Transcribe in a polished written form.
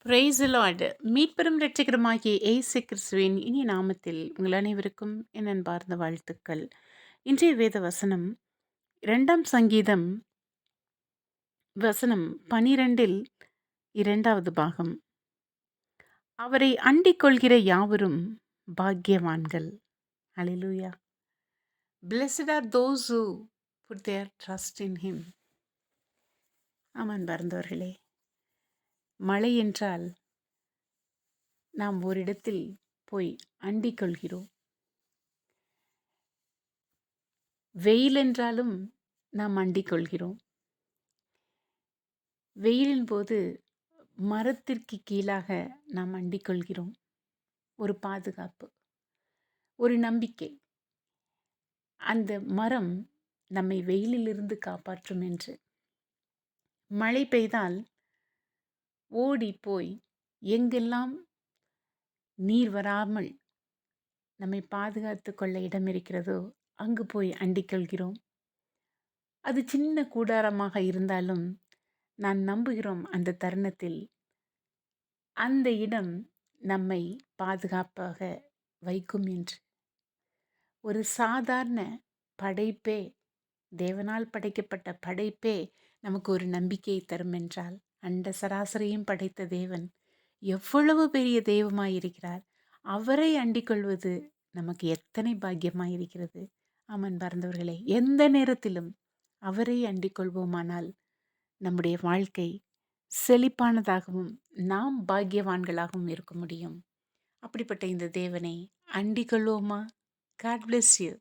Price Lord. மீட்பெரும் இரட்சகருமாகிய இயேசு கிறிஸ்துவின் இனிய நாமத்தில் உங்கள் அனைவருக்கும் என் அன்பார்ந்த வாழ்த்துக்கள். இன்றைய வேத வசனம் 2ஆம் சங்கீதம் வசனம் 12இல் 2வது பாகம். அவரை அண்டிக் கொள்கிற யாவரும் பாக்கியவான்கள். ஹல்லேலூயா. Blessed are those who put their trust in him. ஆமாம் அன்பார்ந்தவர்களே, மழை என்றால் நாம் ஓரிடத்தில் போய் அண்டிக் கொள்கிறோம். வெயில் என்றாலும் நாம் அண்டிக் கொள்கிறோம். வெயிலின் போது மரத்திற்கு கீழாக நாம் அண்டிக் கொள்கிறோம். ஒரு பாதுகாப்பு, ஒரு நம்பிக்கை. அந்த மரம் நம்மை வெயிலிலிருந்து காப்பாற்றும் என்று. மழை பெய்தால் ஓடி போய் எங்கெல்லாம் நீர் வராமல் நம்மை பாதுகாத்து கொள்ள இடம் இருக்கிறதோ அங்கு போய் அண்டிக் கொள்கிறோம். அது சின்ன கூடாரமாக இருந்தாலும் நான் நம்புகிறோம் அந்த தருணத்தில் அந்த இடம் நம்மை பாதுகாப்பாக வைக்கும் என்று. ஒரு சாதாரண படைப்பே, தேவனால் படைக்கப்பட்ட படைப்பே நமக்கு ஒரு நம்பிக்கையை தரும் என்றால், அண்ட சராசரியும் படைத்த தேவன் எவ்வளவு பெரிய தெய்வமாயிருக்கிறார். அவரை அண்டிக் கொள்வது நமக்கு எத்தனை பாக்கியமாயிருக்கிறது. ஆமன் பறந்தவர்களே, எந்த நேரத்திலும் அவரை அண்டிக் கொள்வோமானால் நம்முடைய வாழ்க்கை செழிப்பானதாகவும் நாம் பாக்கியவான்களாகவும் இருக்க முடியும். அப்படிப்பட்ட இந்த தேவனை அண்டிக் கொள்வோமா? God bless you.